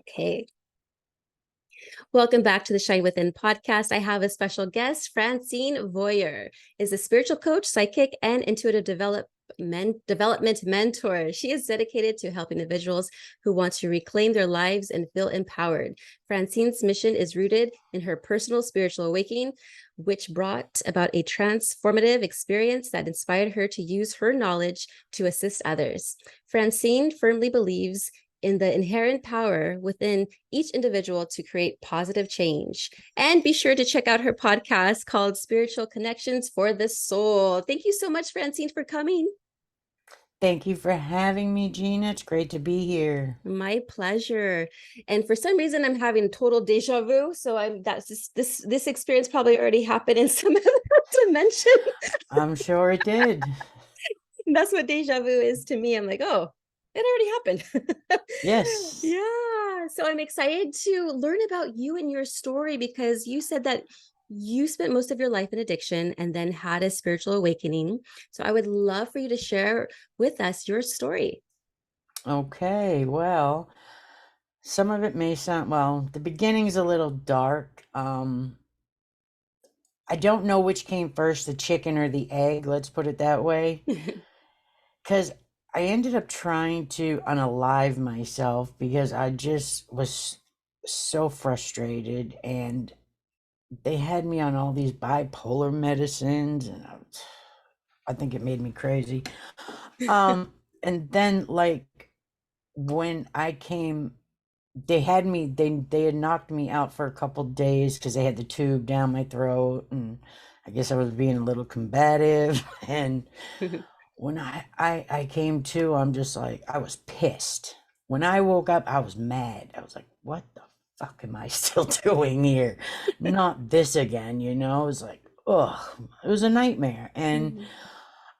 Okay. Welcome back to the Shine Within podcast. I have a special guest, Francine Veilleux, is a spiritual coach, psychic, and intuitive development mentor. She is dedicated to helping individuals who want to reclaim their lives and feel empowered. Francine's mission is rooted in her personal spiritual awakening, which brought about a transformative experience that inspired her to use her knowledge to assist others. Francine firmly believes in the inherent power within each individual to create positive change. And be sure to check out her podcast called Spiritual Connections for the Soul. Thank you so much, Francine, for coming. Thank you for having me, Gina. It's great to be here. My pleasure. And for some reason, I'm having total deja vu. So that's just, this experience probably already happened in some other dimension. I'm sure it did. That's what deja vu is to me. I'm like, oh, it already happened. Yes. Yeah. So I'm excited to learn about you and your story because you said that you spent most of your life in addiction and then had a spiritual awakening. So I would love for you to share with us your story. Okay. Well, some of it may sound, well, the beginning's a little dark. I don't know which came first, the chicken or the egg, let's put it that way. Because I ended up trying to unalive myself because I just was so frustrated, and they had me on all these bipolar medicines, and I think it made me crazy. And then, like, when I came, they had knocked me out for a couple days because they had the tube down my throat, and I guess I was being a little combative. And when I came to, I'm just like, I was pissed. When I woke up, I was mad. I was like, what the fuck am I still doing here? Not this again, you know? It was like, ugh, it was a nightmare. And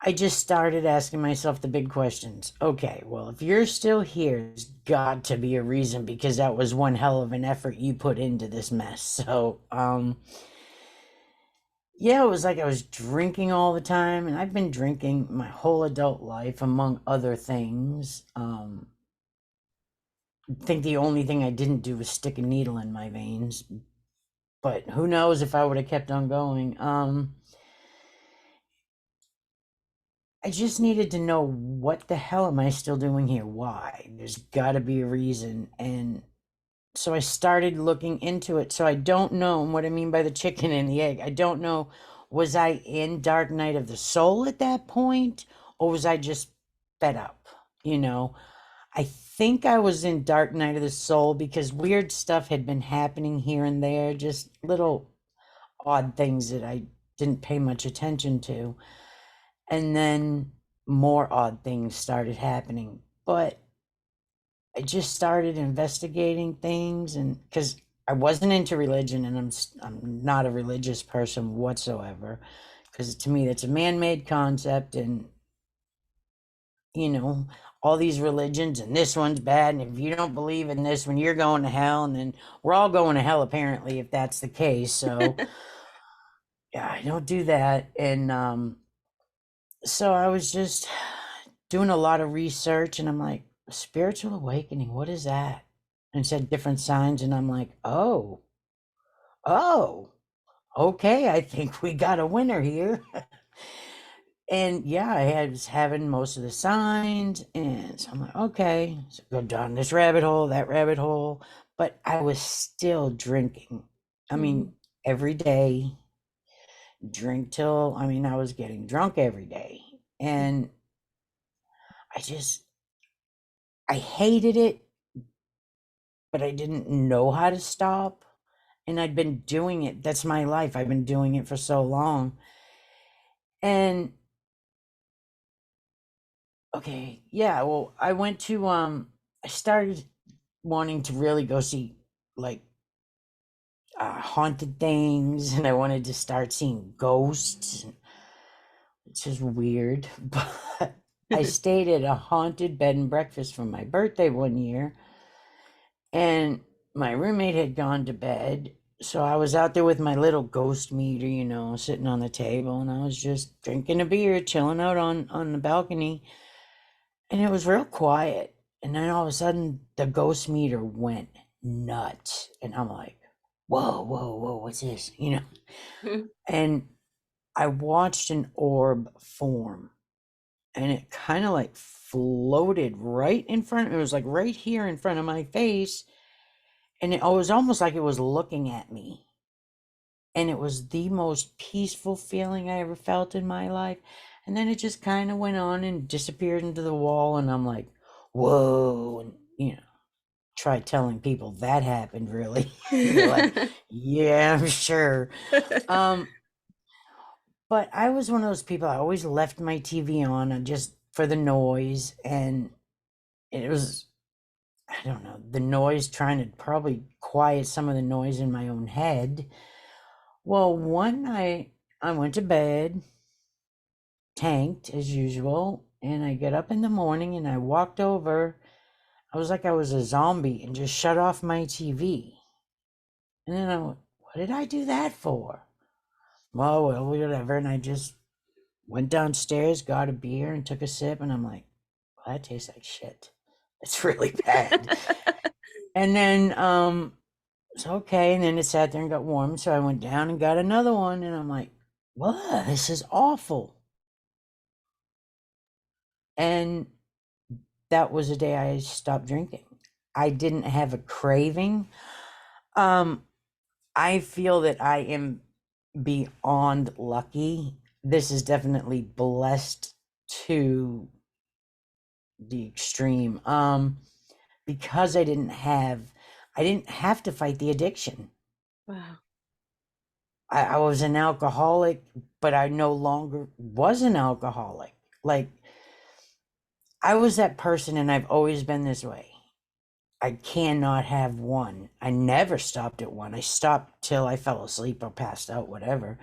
I just started asking myself the big questions. Okay, well, if you're still here, there's got to be a reason, because that was one hell of an effort you put into this mess. So, yeah, it was like I was drinking all the time, and I've been drinking my whole adult life, among other things. I think the only thing I didn't do was stick a needle in my veins, but who knows if I would have kept on going. I just needed to know, what the hell am I still doing here? Why? There's got to be a reason. And so I started looking into it. So I don't know what I mean by the chicken and the egg. I don't know, was I in Dark Night of the Soul at that point, or was I just fed up? You know, I think I was in Dark Night of the Soul because weird stuff had been happening here and there, just little odd things that I didn't pay much attention to. And then more odd things started happening. But I just started investigating things, and because I wasn't into religion, and I'm not a religious person whatsoever, because to me that's a man-made concept. And you know, all these religions, and this one's bad, and if you don't believe in this one, you're going to hell. And then we're all going to hell, apparently, if that's the case. So yeah, I don't do that. And so I was just doing a lot of research, and I'm like, spiritual awakening, what is that? And said different signs, and I'm like, oh, okay, I think we got a winner here. And yeah, was having most of the signs, and so I'm like, okay, so go down this rabbit hole, that rabbit hole. But I was still drinking. I mean, every day, drink till, I mean, I was getting drunk every day. And I just, I hated it, but I didn't know how to stop. And I'd been doing it. That's my life. I've been doing it for so long. And okay, yeah, well, I went to I started wanting to really go see, like, haunted things, and I wanted to start seeing ghosts, which is weird. But I stayed at a haunted bed and breakfast for my birthday one year, and my roommate had gone to bed. So I was out there with my little ghost meter, you know, sitting on the table, and I was just drinking a beer, chilling out on the balcony. And it was real quiet. And then all of a sudden, the ghost meter went nuts. And I'm like, whoa, whoa, whoa, what's this? Mhm. And I watched an orb form, and it kind of like floated right in front. It was like right here in front of my face. And it was almost like it was looking at me. And it was the most peaceful feeling I ever felt in my life. And then it just kind of went on and disappeared into the wall. And I'm like, whoa. And, try telling people that happened really. They're like, yeah, I'm sure. Um, but I was one of those people, I always left my TV on just for the noise. And it was, I don't know, the noise trying to probably quiet some of the noise in my own head. Well, one night I went to bed, tanked as usual, and I get up in the morning and I walked over. I was like I was a zombie and just shut off my TV. And then I went, what did I do that for? Well, whatever. And I just went downstairs, got a beer, and took a sip. And I'm like, well, that tastes like shit. It's really bad. And then, it's okay. And then it sat there and got warm. So I went down and got another one. And I'm like, what? This is awful. And that was the day I stopped drinking. I didn't have a craving. Um, I feel that I am beyond lucky. This is definitely blessed to the extreme. Because I didn't have to fight the addiction. Wow. I was an alcoholic, but I no longer was an alcoholic. Like, I was that person, and I've always been this way. I cannot have one. I never stopped at one. I stopped till I fell asleep or passed out, whatever.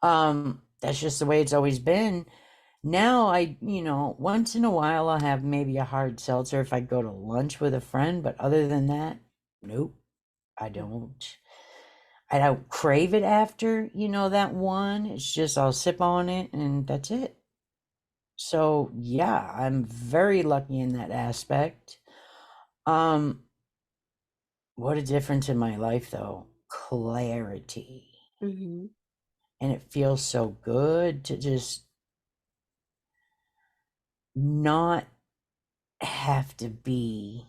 That's just the way it's always been. Now once in a while I'll have maybe a hard seltzer if I go to lunch with a friend, but other than that, nope, I don't. I don't crave it after, that one. It's just I'll sip on it and that's it. So yeah, I'm very lucky in that aspect. Um, what a difference in my life though. Clarity. Hmm. And it feels so good to just not have to be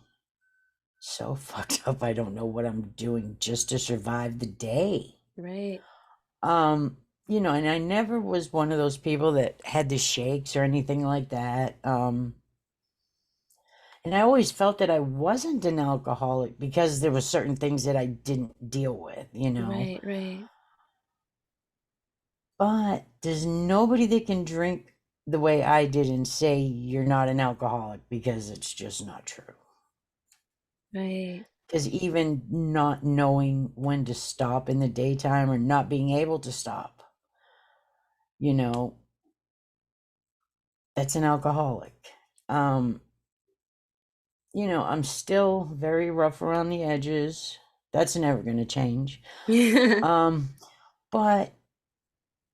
so fucked up. I don't know what I'm doing just to survive the day. Right. And I never was one of those people that had the shakes or anything like that. And I always felt that I wasn't an alcoholic because there were certain things that I didn't deal with. Right. Right. But there's nobody that can drink the way I did and say you're not an alcoholic, because it's just not true. Right. Because even not knowing when to stop in the daytime or not being able to stop, you know, that's an alcoholic. Um, I'm still very rough around the edges. That's never going to change. Um, but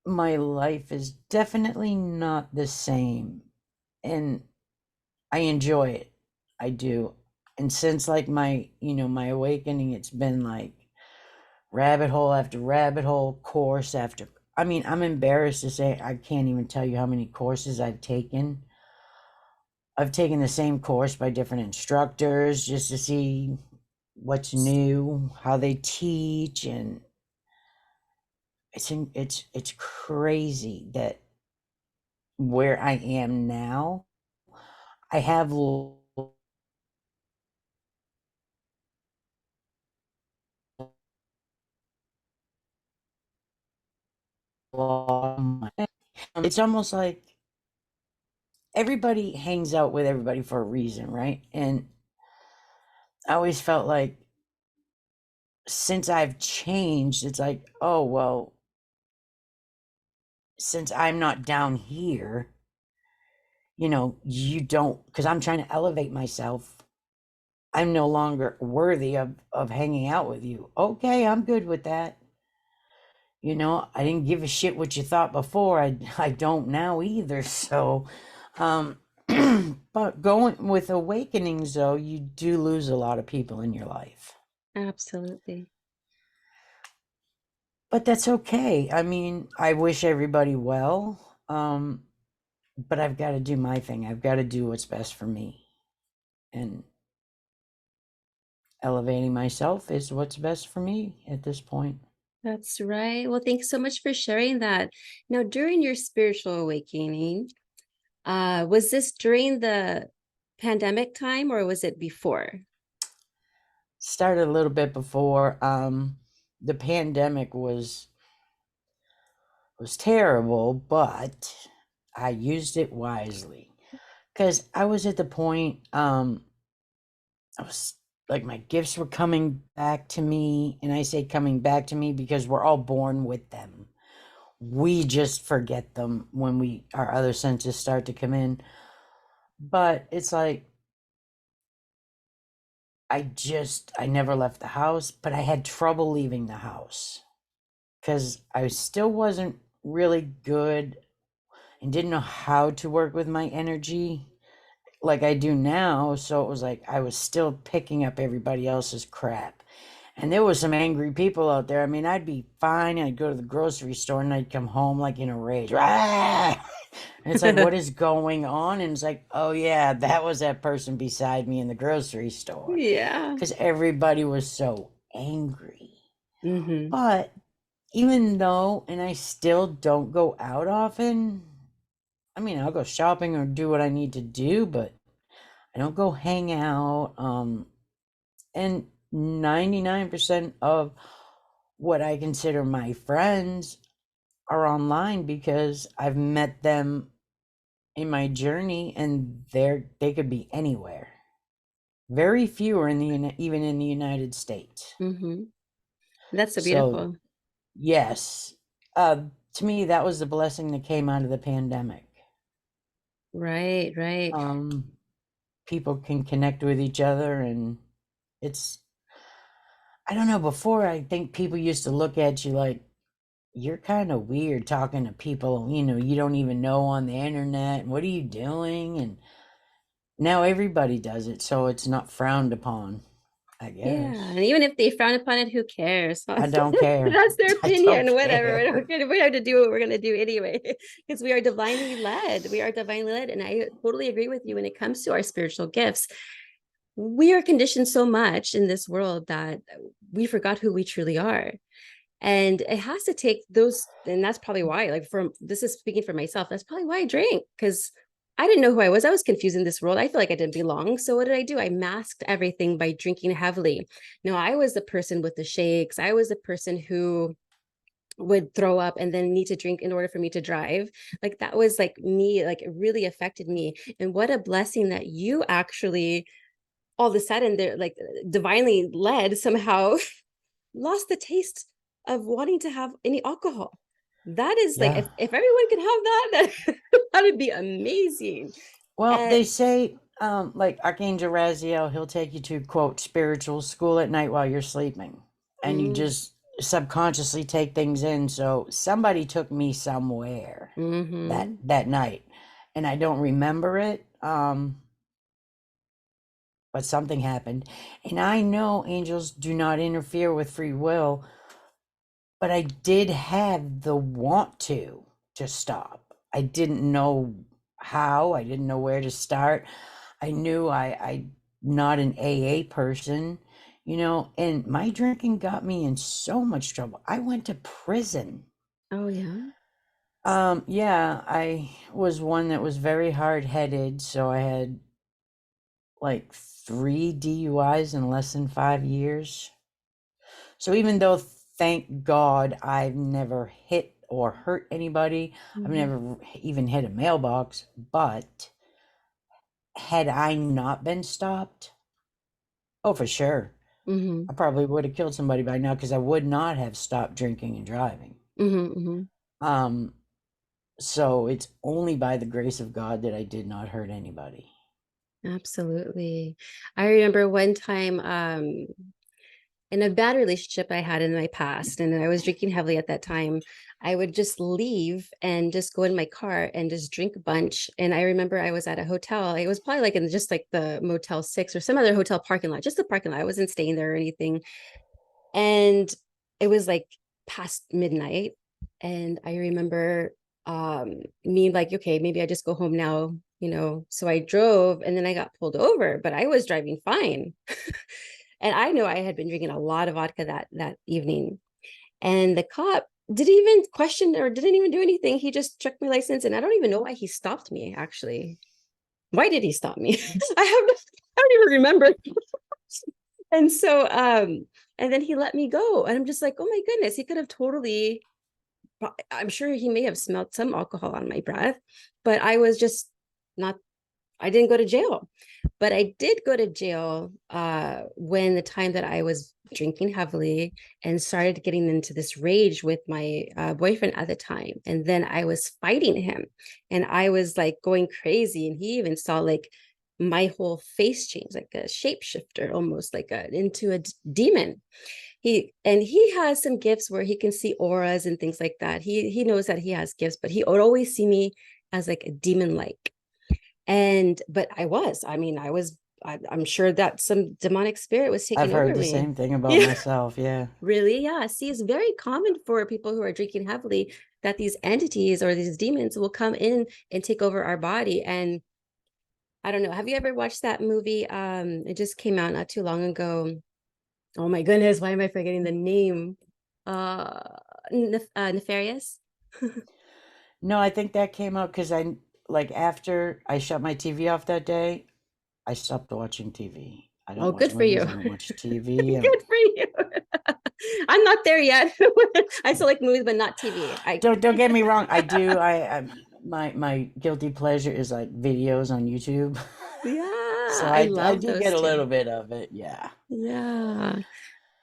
my life is definitely not the same. And I enjoy it. I do. And since like my awakening, it's been like rabbit hole after rabbit hole, course after. I mean, I'm embarrassed to say I can't even tell you how many courses I've taken. I've taken the same course by different instructors just to see what's new, how they teach, and it's crazy that where I am now, I have it's almost like everybody hangs out with everybody for a reason, right? And I always felt like since I've changed, it's like, oh, well, since I'm not down here, you don't, because I'm trying to elevate myself. I'm no longer worthy of hanging out with you. Okay, I'm good with that. I didn't give a shit what you thought before. I don't now either. So, um, but going with awakenings, though, you do lose a lot of people in your life. Absolutely. But that's okay. I mean, I wish everybody well. But I've got to do my thing. I've got to do what's best for me. And elevating myself is what's best for me at this point. That's right. Well, thanks so much for sharing that. Now, during your spiritual awakening, was this during the pandemic time or was it before? Started a little bit before the pandemic was terrible, but I used it wisely because I was at the point I was like my gifts were coming back to me, and I say coming back to me because we're all born with them. We just forget them when we our other senses start to come in. But it's like I never left the house, but I had trouble leaving the house because I still wasn't really good and didn't know how to work with my energy like I do now. So it was like I was still picking up everybody else's crap. And there was some angry people out there. I mean, I'd be fine. I'd go to the grocery store and I'd come home like in a rage. Ah! And it's like, what is going on? And it's like, oh, yeah, that was that person beside me in the grocery store. Yeah. Because everybody was so angry. Mm-hmm. But even though, and I still don't go out often, I mean, I'll go shopping or do what I need to do, but I don't go hang out. And 99% of what I consider my friends are online because I've met them in my journey and they could be anywhere. Very few are even in the United States. Mm-hmm. That's so So, beautiful. yes, to me that was the blessing that came out of the pandemic. Right, right. Um, People can connect with each other, and it's I don't know, before I think people used to look at you like you're kind of weird talking to people, you don't even know on the internet. What are you doing? And now everybody does it, so it's not frowned upon, I Yeah, guess. and even if they frown upon it, who cares? I don't care. That's their I don't opinion, whatever. care. We have to do what we're gonna do anyway, because we are divinely led. We are divinely led, and I totally agree with you when it comes to our spiritual gifts. We are conditioned so much in this world that we forgot who we truly are. And it has to take those, and that's probably why, like, from this is speaking for myself, that's probably why I drank, because I didn't know who I was. I was confused in this world. I feel like I didn't belong. So what did I do? I masked everything by drinking heavily. No, I was the person with the shakes. I was the person who would throw up and then need to drink in order for me to drive. Like that was like me, like it really affected me. And what a blessing that you actually all of a sudden they're like divinely led somehow lost the taste of wanting to have any alcohol. That is like Yeah. if everyone could have that, that that would be amazing. Well, And they say, like Archangel Raziel, he'll take you to quote spiritual school at night while you're sleeping, and you mm, just subconsciously take things in. So somebody took me somewhere that mm-hmm, that night, and I don't remember it. But something happened, and I know angels do not interfere with free will, but I did have the want to stop. I didn't know how. I didn't know where to start. I knew I not an AA person, and my drinking got me in so much trouble. I went to prison. oh yeah, Yeah, I was one that was very hard-headed, so I had like 3 DUIs in less than 5 years. So even though, thank God, I've never hit or hurt anybody, I've mm-hmm, never even hit a mailbox, but had I not been stopped, oh, for sure, mm-hmm, I probably would have killed somebody by now because I would not have stopped drinking and driving. mm-hmm, mm-hmm. Um, so it's only by the grace of God that I did not hurt anybody. Absolutely. I remember one time in a bad relationship I had in my past, and I was drinking heavily at that time, I would just leave and just go in my car and just drink a bunch. And I remember I was at a hotel. It was probably like in just like the Motel 6 or some other hotel parking lot, just the parking lot. I wasn't staying there or anything. And it was like past midnight. And I remember me like, okay, maybe I just go home now, you know. So I drove and then I got pulled over, but I was driving fine. And I know I had been drinking a lot of vodka that evening. And the cop didn't even question or didn't even do anything. He just checked my license, and I don't even know why he stopped me. Actually, why did he stop me? I don't even remember. And so, and then he let me go, and I'm just like, oh my goodness, he could have totally. I'm sure he may have smelled some alcohol on my breath, but I was just not. I didn't go to jail. But I did go to jail when the time that I was drinking heavily and started getting into this rage with my boyfriend at the time. And then I was fighting him, and I was like going crazy. And he even saw like my whole face change, like a shapeshifter, almost like into a demon. He has some gifts where he can see auras and things like that. He knows that he has gifts, but he would always see me as like a demon like. And but I mean, I'm sure that some demonic spirit was I've taking heard over the me. same thing about Yeah, myself. Yeah. really. Yeah. See, it's very common for people who are drinking heavily that these entities or these demons will come in and take over our body. And I don't know. Have you ever watched that movie? It just came out not too long ago. Oh my goodness, why am I forgetting the name? Nefarious. No, I think that came out because like after I shut my TV off that day, I stopped watching TV. I don't Oh, watch good for movies. you. I don't watch TV. Good for you. I'm not there yet. I still like movies, but not TV. I Don't get me wrong. I do. My guilty pleasure is like videos on YouTube. So Yeah, I I love do those get a too. little bit of it. Yeah. Yeah.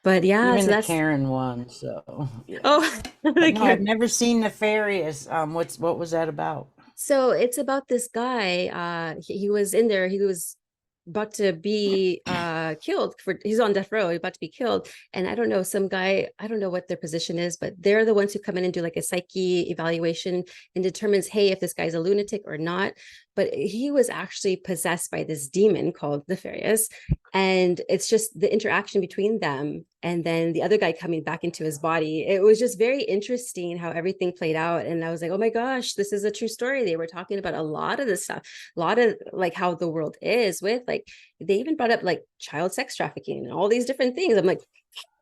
But yeah, Even so the that's Karen one. So yeah. oh But like no, I've never seen Nefarious. What was that about? so it's about this guy. He was in there, he was about to be killed for he's on death row, he's about to be killed. And I don't know, some guy, I don't know what their position is, but they're the ones who come in and do like a psyche evaluation and determines, hey, if this guy's a lunatic or not. But he was actually possessed by this demon called Nefarious. And it's just the interaction between them and then the other guy coming back into his body. It was just very interesting how everything played out. And I was like, oh my gosh, this is a true story. They were talking about a lot of this stuff, a lot of like how the world is with like, they even brought up like child sex trafficking and all these different things. I'm like,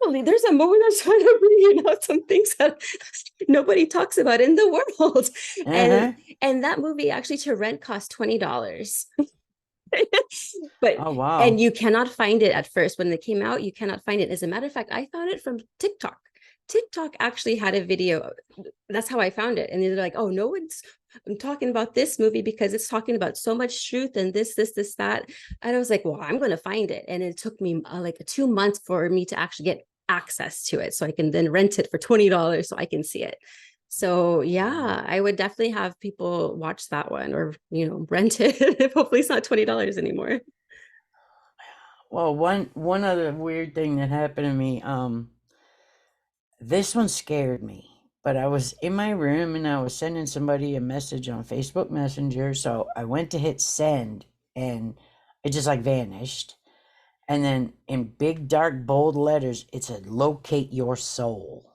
holy, there's a movie that's trying to bring out some things that nobody talks about in the world. And Uh-huh. and that movie actually to rent cost $20. But Oh wow. and you cannot find it at first when it came out. You cannot find it. As a matter of fact, I found it from TikTok. TikTok actually had a video. That's how I found it. And they're like, "Oh, no one's I'm talking about this movie because it's talking about so much truth and this, that." And I was like, "Well, I'm going to find it." And it took me like 2 months for me to actually get access to it, so I can then rent it for $20 so I can see it. So Wow. yeah, I would definitely have people watch that one or rent it. Hopefully it's not $20 anymore. Well, one other weird thing that happened to me, this one scared me. But I was in my room and I was sending somebody a message on Facebook Messenger, so I went to hit send and it just like vanished. And then in big dark bold letters, it said locate your soul.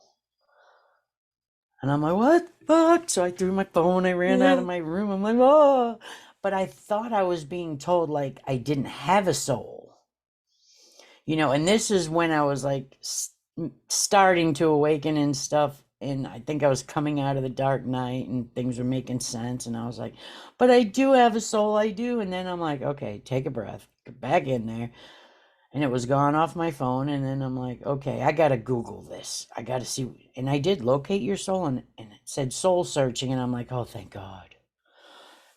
And I'm like, what the fuck? So I threw my phone, I ran out of Yeah. my room. I'm like, oh. But I thought I was being told like I didn't have a soul. And this is when I was like starting to awaken and stuff. And I think I was coming out of the dark night and things were making sense. And I was like, but I do have a soul, I do. And then I'm like, okay, take a breath, get back in there. And it was gone off my phone. And then I'm like, okay, I got to Google this. I got to see. And I did locate your soul and it said soul searching. And I'm like, oh, thank God.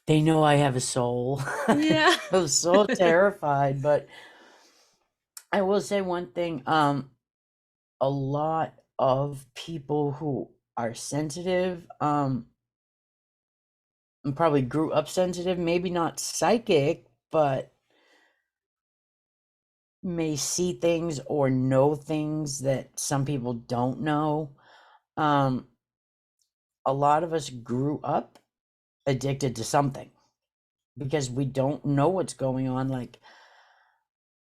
They know I have a soul. Yeah. I was so terrified. But I will say one thing. A lot of people who are sensitive, and probably grew up sensitive, maybe not psychic, but may see things or know things that some people don't know. Um, a lot of us grew up addicted to something because we don't know what's going on. Like,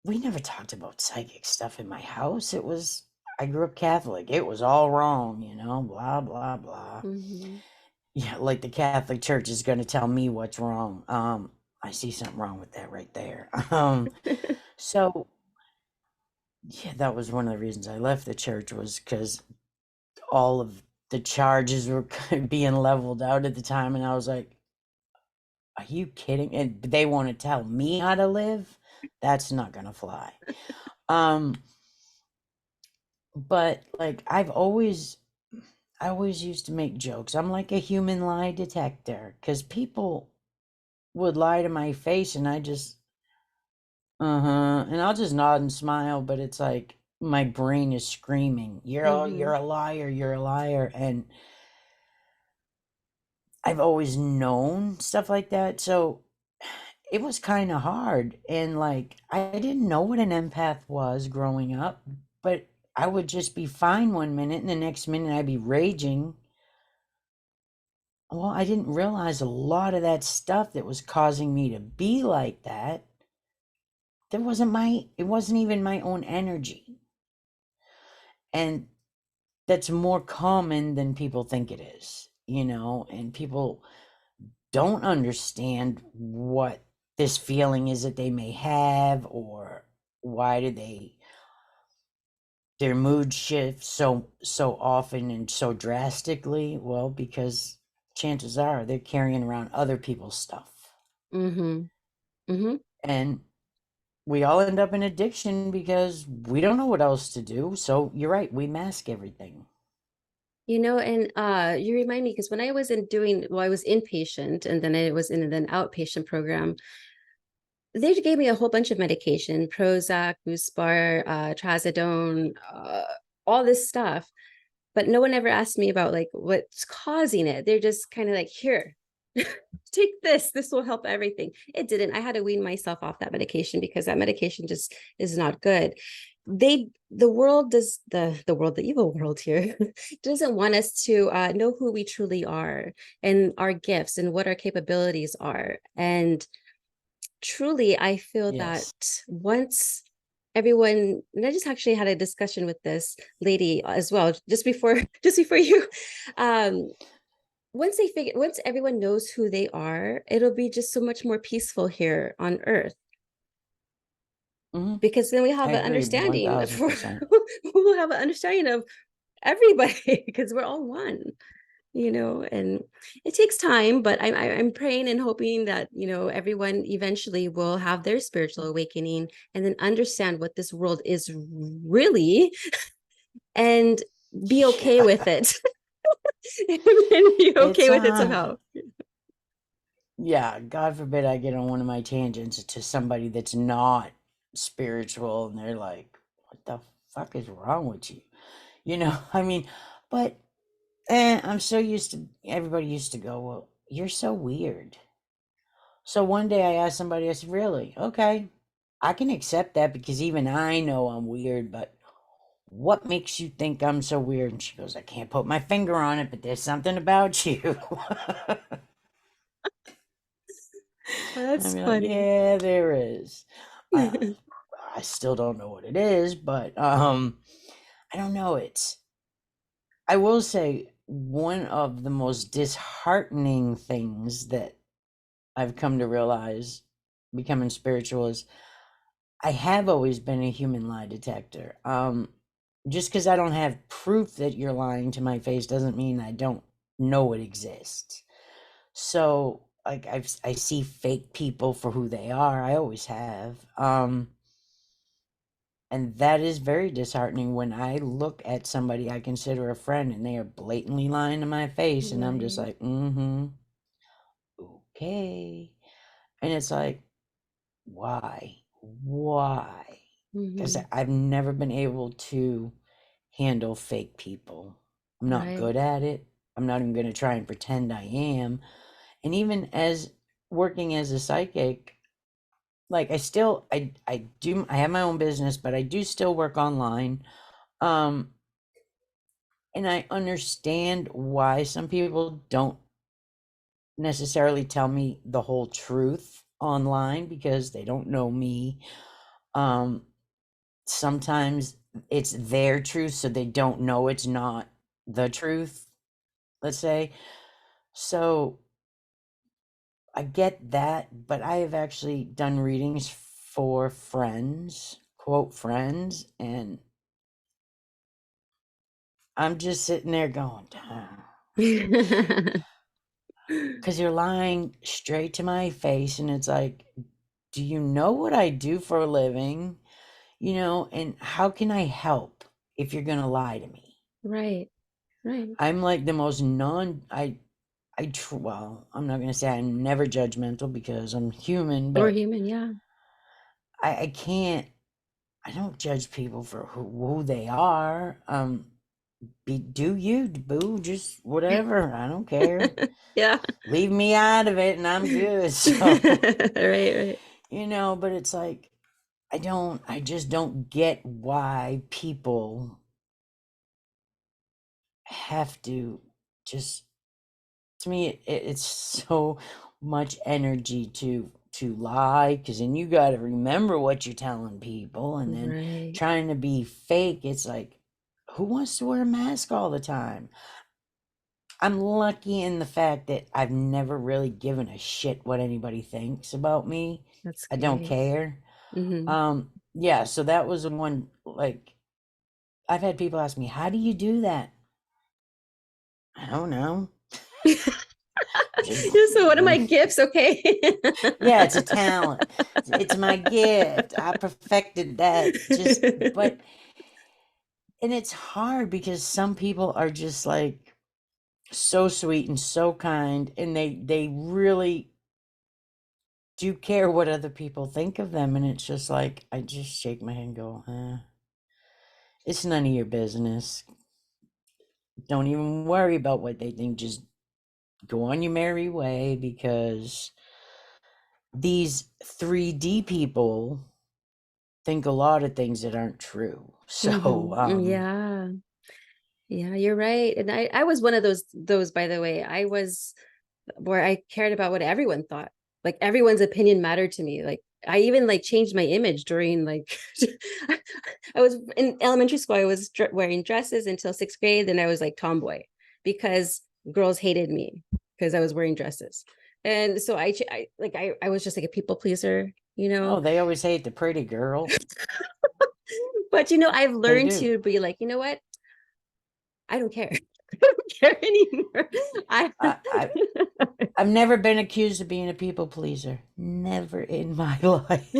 we never talked about psychic stuff in my house. I grew up Catholic. It was all wrong, blah, blah, blah. Hmm. Yeah, like the Catholic Church is going to tell me what's wrong. I see something wrong with that right there. So yeah, that was one of the reasons I left the church, was because all of the charges were being leveled out at the time, and I was like, "Are you kidding?" And they want to tell me how to live? That's not gonna fly. Um, but like I always used to make jokes. I'm like a human lie detector because people would lie to my face, and I just and I'll just nod and smile, but it's like my brain is screaming, Hmm. you're a liar, you're a liar." And I've always known stuff like that. So it was kind of hard. And like, I didn't know what an empath was growing up, but I would just be fine one minute and the next minute I'd be raging. Well, I didn't realize a lot of that stuff that was causing me to be like that. It wasn't even my own energy. And that's more common than people think it is, and people don't understand what this feeling is that they may have, or why do their mood shifts so often and so drastically. Well, because chances are they're carrying around other people's stuff, Hmm. Hmm. and we all end up in addiction because we don't know what else to do. So you're right, we mask everything. And you remind me, because when I was I was inpatient and then I was in an outpatient program. They gave me a whole bunch of medication, Prozac, Buspar, Trazodone, all this stuff. But no one ever asked me about like what's causing it. They're just kind of like, here, take this. This will help everything. It didn't. I had to wean myself off that medication because that medication just is not good. The world does the evil world here doesn't want us to know who we truly are and our gifts and what our capabilities are. And truly, I feel that Yes. once everyone, and I just actually had a discussion with this lady as well, just before just before you, um, once everyone knows who they are, it'll be just so much more peaceful here on earth, Hmm. because then we I have an agree understanding for 1000%. we'll have an understanding of everybody because we're all one. And it takes time, but I'm praying and hoping that everyone eventually will have their spiritual awakening and then understand what this world is really, and be okay with Yeah. it. And be It's okay with it somehow. yeah, God forbid I get on one of my tangents to somebody that's not spiritual and they're like, what the fuck is wrong with you? I mean, but I'm so used to, everybody used to go, well, you're so weird. So one day I asked somebody, I said, really? Okay, I can accept that because even I know I'm weird, but what makes you think I'm so weird? And she goes, I can't put my finger on it, but there's something about you. That's I'm like, funny. yeah, there is. Uh, I still don't know what it is, but I don't know. I will say one of the most disheartening things that I've come to realize becoming spiritual is I have always been a human lie detector. Just because I don't have proof that you're lying to my face doesn't mean I don't know it exists. So, like, I see fake people for who they are. I always have. And that is very disheartening when I look at somebody I consider a friend and they are blatantly lying to my face, and I'm just Right. like, okay. And it's like, why? Why? Because Hmm. I've never been able to handle fake people. I'm not Right. good at it. I'm not even going to try and pretend I am. And even as working as a psychic, like I have my own business, but I do still work online. Um, and I understand why some people don't necessarily tell me the whole truth online because they don't know me. Um, Sometimes it's their truth, so they don't know it's not the truth, let's say. So I get that, but I have actually done readings for friends, quote friends, and I'm just sitting there going, because you're lying straight to my face, and it's like, do you know what I do for a living? You know, and how can I help if you're gonna lie to me? Right, right. I'm like the most well, I'm not gonna say I'm never judgmental because I'm human, Or but human, yeah. I can't. I don't judge people for who they are. Do you, boo? Just whatever. I don't care. Yeah. Leave me out of it, and I'm good. So, Right, right. but it's like I just don't get why people have to just, to me, it's so much energy to lie, because then you got to remember what you're telling people, and then Right. trying to be fake. It's like, who wants to wear a mask all the time? I'm lucky in the fact that I've never really given a shit what anybody thinks about me. That's I don't great. care. Hmm. Yeah, so that was the one, like, I've had people ask me, how do you do that? I don't know. Just, So one of my gifts, okay. yeah, it's a talent. It's my gift. I perfected that. Just, but, and it's hard because some people are just like so sweet and so kind, and they really do care what other people think of them, and it's just like I just shake my head and go, it's none of your business. Don't even worry about what they think. Just go on your merry way, because these 3D people think a lot of things that aren't true. So, Yeah. Yeah, you're right. And I was one of those, by the way. I was where I cared about what everyone thought. Like everyone's opinion mattered to me. Like I even like changed my image during like I was in elementary school. I was wearing dresses until sixth grade. Then I was like tomboy because girls hated me because I was wearing dresses. And so I was just like a people pleaser, you oh, know. they always hate the pretty girl. But I've They learned do. to be like, you know what? I don't care. I don't care anymore. I I, I I've never been accused of being a people pleaser. Never in my life.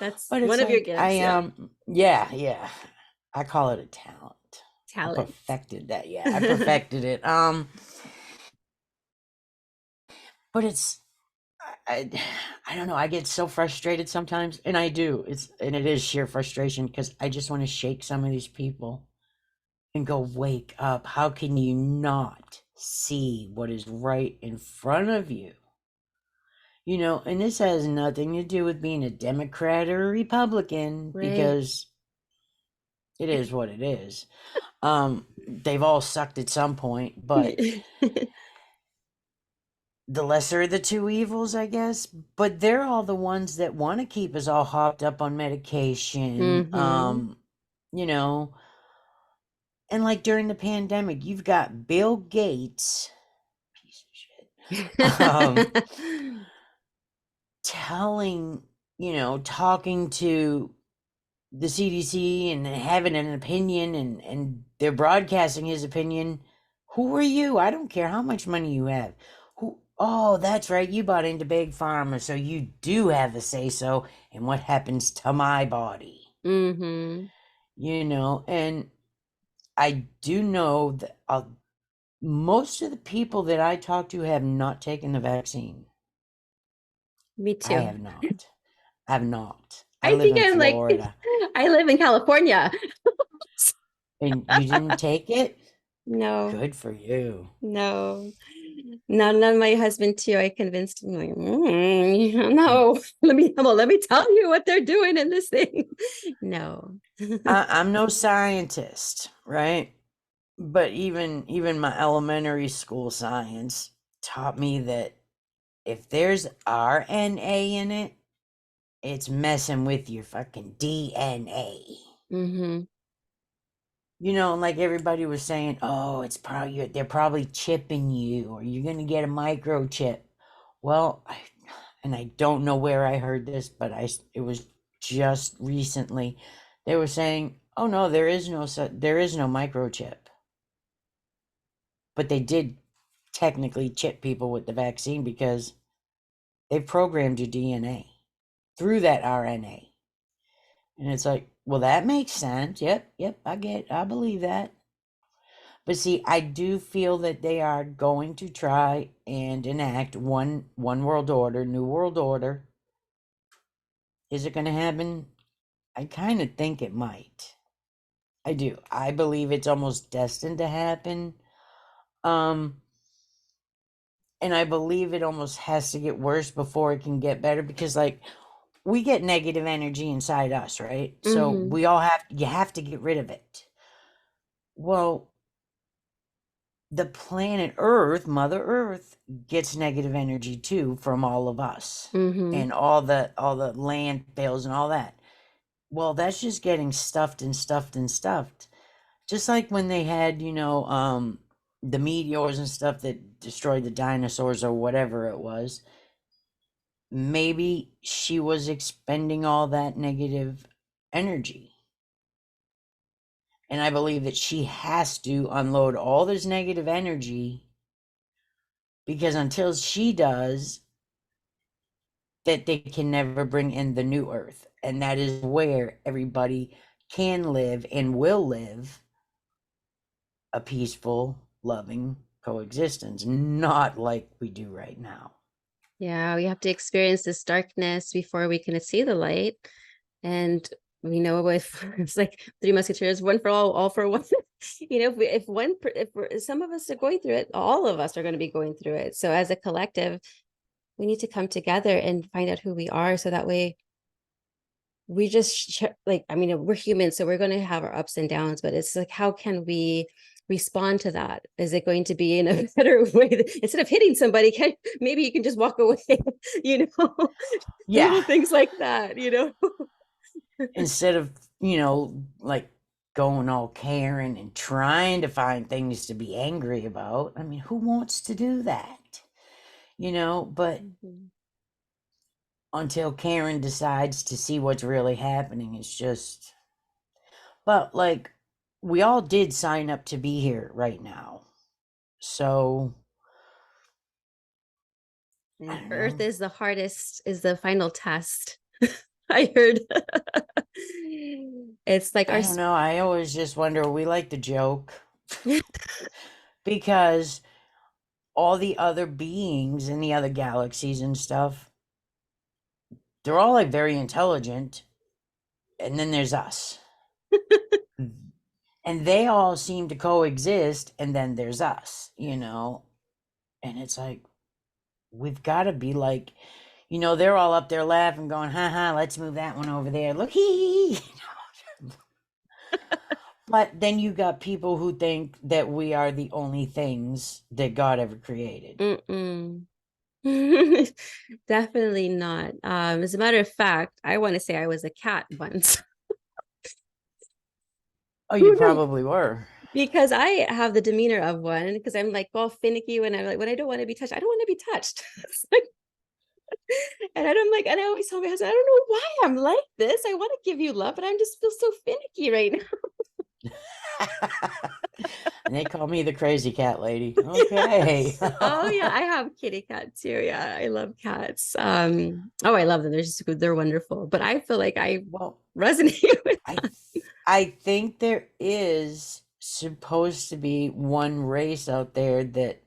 That's But it's one of your like gifts, yeah. yeah, yeah. I call it a talent. I Talent. perfected that. Yeah, I perfected it. But it's I I don't know. I get so frustrated sometimes, and I do. It is sheer frustration, because I just want to shake some of these people and go, wake up. How can you not see what is right in front of you? And this has nothing to do with being a Democrat or a Republican, Right. because it is what it is. They've all sucked at some point, but the lesser of the two evils, I guess. But they're all the ones that want to keep us all hopped up on medication. Hmm. You know, and like during the pandemic, you've got Bill Gates, piece of shit, telling, talking to the CDC and having an opinion, and they're broadcasting his opinion. Who are you? I don't care how much money you have. Who? Oh, that's right. You bought into big pharma, so you do have a say so in what happens to my body. Hmm. And I do know that most of the people that I talk to have not taken the vaccine. Me I too. have not. I have not. I I live think in I'm like, Florida. I live in California. And you didn't take it? No, Good for you. no. None my husband too. I convinced him like, no, let me tell you what they're doing in this thing. No. I'm no scientist, right? But even my elementary school science taught me that if there's RNA in it, it's messing with your fucking DNA. Mm-hmm. You know, like everybody was saying, oh, it's probably they're probably chipping you, or you're gonna get a microchip. Well, and I don't know where I heard this, but it was just recently. They were saying, oh no, there is no microchip, but they did technically chip people with the vaccine because they programmed your DNA through that RNA. And it's like, well, that makes sense. Yep, I believe that. But see, I do feel that they are going to try and enact one world order, new world order. Is it going to happen? I kind of think it might. I do. I believe it's almost destined to happen. Um and I believe it almost has to get worse before it can get better, because like we get negative energy inside us, right? So Mm-hmm. we you have to get rid of it. Well, the planet Earth, Mother Earth, gets negative energy too from all of us. Mm-hmm. And all the landfills and all that. Well, that's just getting stuffed and stuffed and stuffed. Just like when they had, the meteors and stuff that destroyed the dinosaurs or whatever it was. Maybe she was expending all that negative energy. And I believe that she has to unload all this negative energy, because until she does, that they can never bring in the new earth. And that is where everybody can live and will live a peaceful, loving coexistence, not like we do right now. Yeah, we have to experience this darkness before we can see the light. And we know if it's like Three Musketeers, one for all for one. If some of us are going through it, all of us are going to be going through it. So as a collective, we need to come together and find out who we are, so that way we just we're human, so we're going to have our ups and downs, but it's like, how can we respond to that? Is it going to be in a better way instead of hitting somebody? Maybe you can just walk away, you know Yeah. little things like that, Instead of, like going all Karen and trying to find things to be angry about. I mean, who wants to do that? But Mhm. until Karen decides to see what's really happening, it's just. But like, we all did sign up to be here right now. So, I And don't Earth know. is the hardest, is the final test. I heard. It's like our I don't know. I always just wonder, we like to joke because all the other beings in the other galaxies and stuff, they're all like very intelligent. And then there's us. And they all seem to coexist. And then there's us. And it's like, we've got to be like, they're all up there laughing, going, ha ha, let's move that one over there. Look, hee hee. But then you got people who think that we are the only things that God ever created. Mm-mm. Definitely not. As a matter of fact, I want to say I was a cat once. Oh, you probably were. Because I have the demeanor of one, because I'm like all finicky when I'm like, when I don't want to be touched, I don't want to be touched. And I'm like, and I always tell my husband, I don't know why I'm like this. I want to give you love, but I'm just feel so finicky right now. And they call me the crazy cat lady. Okay. Oh yeah, I have kitty cats too. Yeah, I love cats. Oh, I love them. They're wonderful. But I feel like I Well, resonate with I them. I think there is supposed to be one race out there that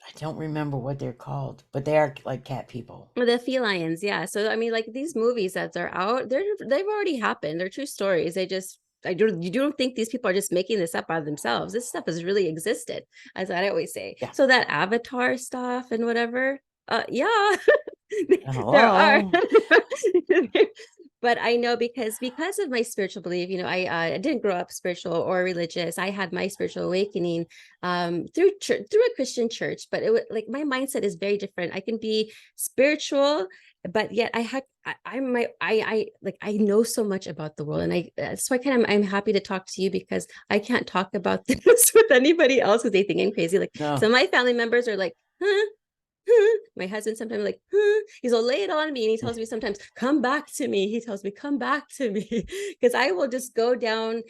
I don't remember what they're called, but they are like cat people. The felines, yeah. So I mean, like these movies that are out, they've already happened. They're true stories. They just you don't think these people are just making this up out of themselves. This stuff has really existed, as I always say. Yeah. So that avatar stuff and whatever, yeah, there are. Hello. But I know because of my spiritual belief, I didn't grow up spiritual or religious. I had my spiritual awakening through church, through a Christian church, but it was like my mindset is very different. I can be spiritual, but yet I like I know so much about the world, and so I kind of I'm happy to talk to you because I can't talk about this with anybody else because they think I'm crazy. Like some No. of my family members are like, huh? My husband sometimes like, he's all lay it on me, and he tells me sometimes, come back to me. He tells me, come back to me, because I will just go down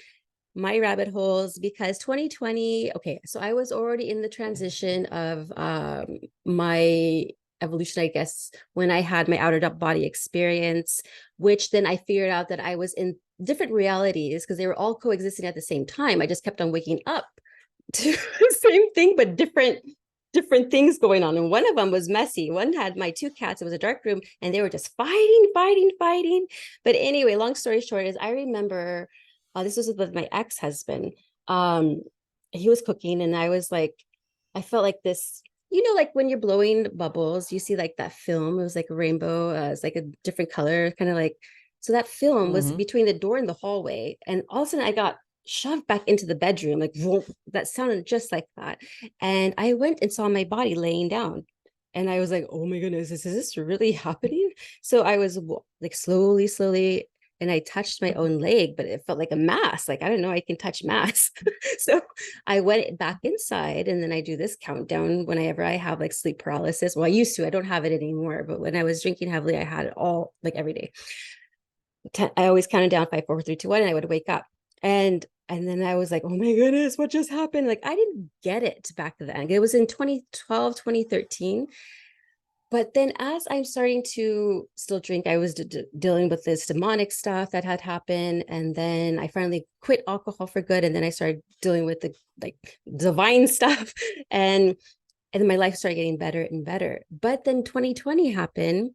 my rabbit holes. Because 2020, okay, so I was already in the transition of my evolution, I guess, when I had my outer body experience, which then I figured out that I was in different realities because they were all coexisting at the same time. I just kept on waking up to the same thing, but different things going on. And one of them was messy. One had my two cats. It was a dark room, and they were just fighting. But anyway, long story short is I remember this was with my ex-husband. Um, he was cooking, and I was like, I felt like this, like when you're blowing bubbles, you see like that film. It was like a rainbow. It's like a different color, kind of like. So that film was Mm-hmm. between the door and the hallway, and all of a sudden I got shoved back into the bedroom, like that sounded just like that. And I went and saw my body laying down. And I was like, oh my goodness, is this really happening? So I was like slowly, and I touched my own leg, but it felt like a mass. Like, I don't know, I can touch mass. So I went back inside, and then I do this countdown whenever I have like sleep paralysis. Well, I used to, I don't have it anymore. But when I was drinking heavily, I had it all like every day. I always counted down 5, 4, 3, 2, 1, and I would wake up. And then I was like, oh my goodness, what just happened? Like, I didn't get it back then. It was in 2012, 2013. But then as I'm starting to still drink, I was dealing with this demonic stuff that had happened. And then I finally quit alcohol for good. And then I started dealing with the like divine stuff. And then my life started getting better and better. But then 2020 happened.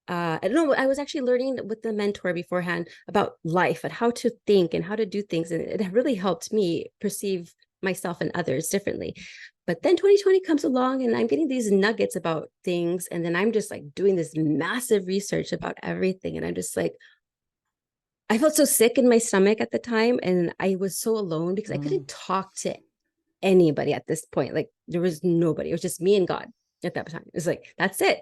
I don't know. I was actually learning with the mentor beforehand about life and how to think and how to do things. And it really helped me perceive myself and others differently. But then 2020 comes along, and I'm getting these nuggets about things. And then I'm just like doing this massive research about everything. And I'm just like, I felt so sick in my stomach at the time. And I was so alone because I Mm-hmm. couldn't talk to anybody at this point. Like there was nobody. It was just me and God at that time. It was like, that's it.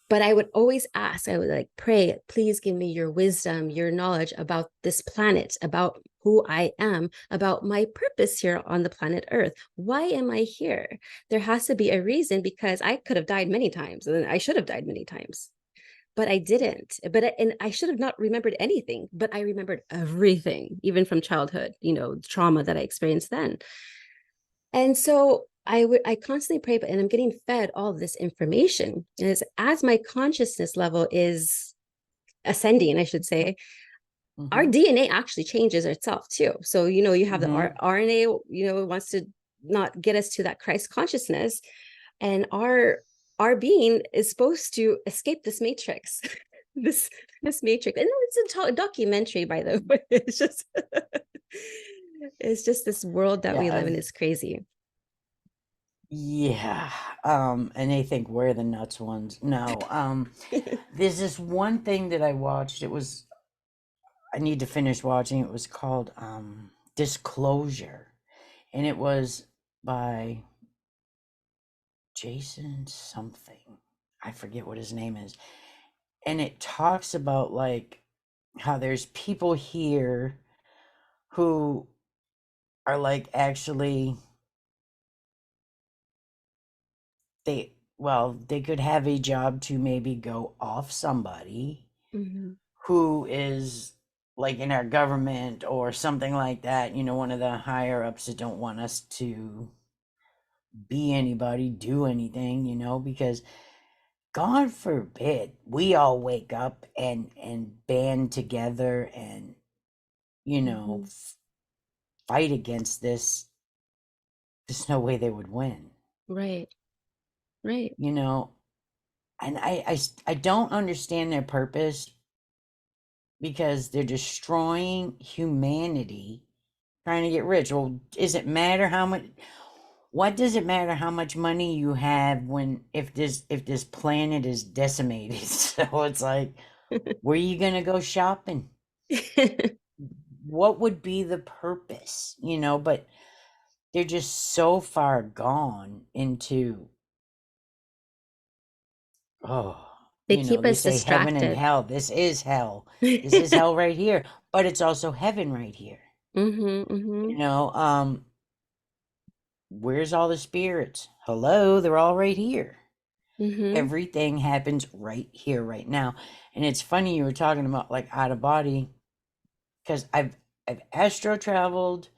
But I would always ask, I would like pray, please give me your wisdom, your knowledge about this planet, about who I am, about my purpose here on the planet Earth. Why am I here? There has to be a reason, because I could have died many times, and I should have died many times, but I didn't. And I should have not remembered anything, but I remembered everything, even from childhood, trauma that I experienced then. And so I constantly pray, and I'm getting fed all of this information. And as my consciousness level is ascending, I should say, our Mm-hmm. DNA actually changes itself too. So, you have the Mm-hmm. RNA, it wants to not get us to that Christ consciousness. And our being is supposed to escape this matrix. this this matrix. And it's a documentary, by the way. It's just this world that Yeah. we live in is crazy. Yeah. And they think we're the nuts ones. No. There's this one thing that I watched. I need to finish watching. It was called Disclosure. And it was by Jason something. I forget what his name is. And it talks about like how there's people here who are like actually they could have a job to maybe go off somebody Mhm. who is like in our government or something like that, one of the higher ups that don't want us to be anybody, do anything, because God forbid we all wake up and band together and Mhm. fight against this. There's no way they would win, Right. Right. you know. And I don't understand their purpose, because they're destroying humanity, trying to get rich. Well, does it matter how much? What does it matter how much money you have when if this planet is decimated? So it's like, where are you gonna go shopping? What would be the purpose? But they're just so far gone into, oh, They keep they us say heaven and distracted. hell. This is hell. This is hell right here, but it's also heaven right here. Mm-hmm, mm-hmm, You know, where's all the spirits? Hello, they're all right here. mm-hmm. Everything happens right here, right now. And it's funny you were talking about like out of body, because I've astro traveled.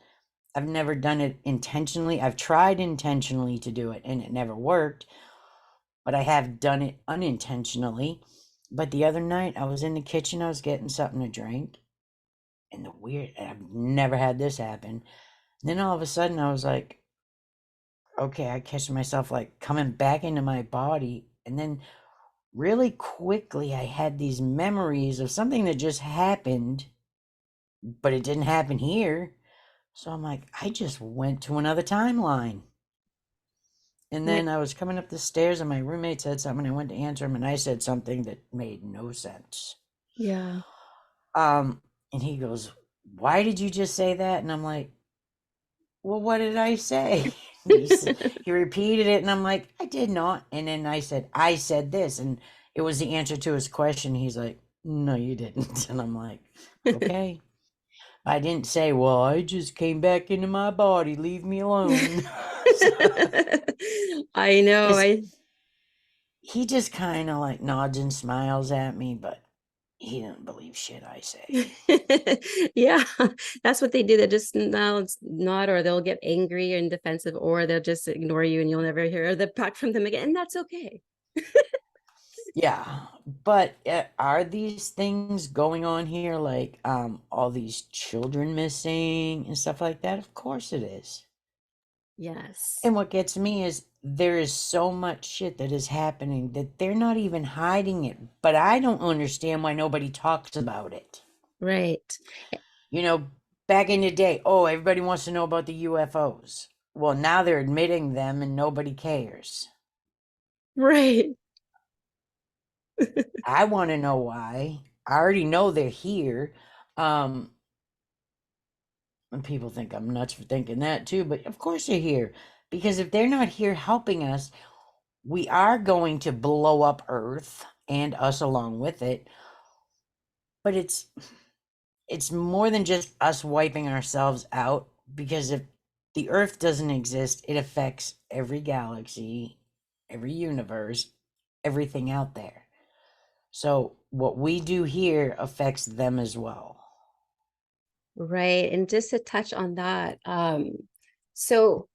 I've never done it intentionally. I've tried intentionally to do it and it never worked, but I have done it unintentionally. But the other night I was in the kitchen, I was getting something to drink, and I've never had this happen. And then all of a sudden I was like, okay, I catch myself like coming back into my body. And then really quickly I had these memories of something that just happened, but it didn't happen here. So I'm like, I just went to another timeline. And Yeah, then I was coming up the stairs and my roommate said something. I went to answer him and I said something that made no sense. yeah. And he goes, "Why did you just say that?" And I'm like, "Well, what did I say?" He repeated it and I'm like, "I did not." And then I said this. And it was the answer to his question. He's like, "No, you didn't." And I'm like, "Okay." I didn't say, "Well, I just came back into my body. Leave me alone." I know. Because I he just kind of like nods and smiles at me, but he didn't believe shit I say. yeah, that's what they do. They just now it's not, or they'll get angry and defensive, or they'll just ignore you and you'll never hear the back from them again. And that's okay. Yeah, but are these things going on here, like all these children missing and stuff like that? Of course it is. Yes. And what gets me is there is so much shit that is happening that they're not even hiding it, but I don't understand why nobody talks about it. Right. You know, back in the day, oh, everybody wants to know about the UFOs. Well, now they're admitting them and nobody cares. Right. I want to know why. I already know they're here. Um, and people think I'm nuts for thinking that too, but of course they're here. Because if they're not here helping us, we are going to blow up Earth and us along with it. But it's more than just us wiping ourselves out, because if the Earth doesn't exist, it affects every galaxy, every universe, everything out there. So what we do here affects them as well. Right. And just to touch on that, so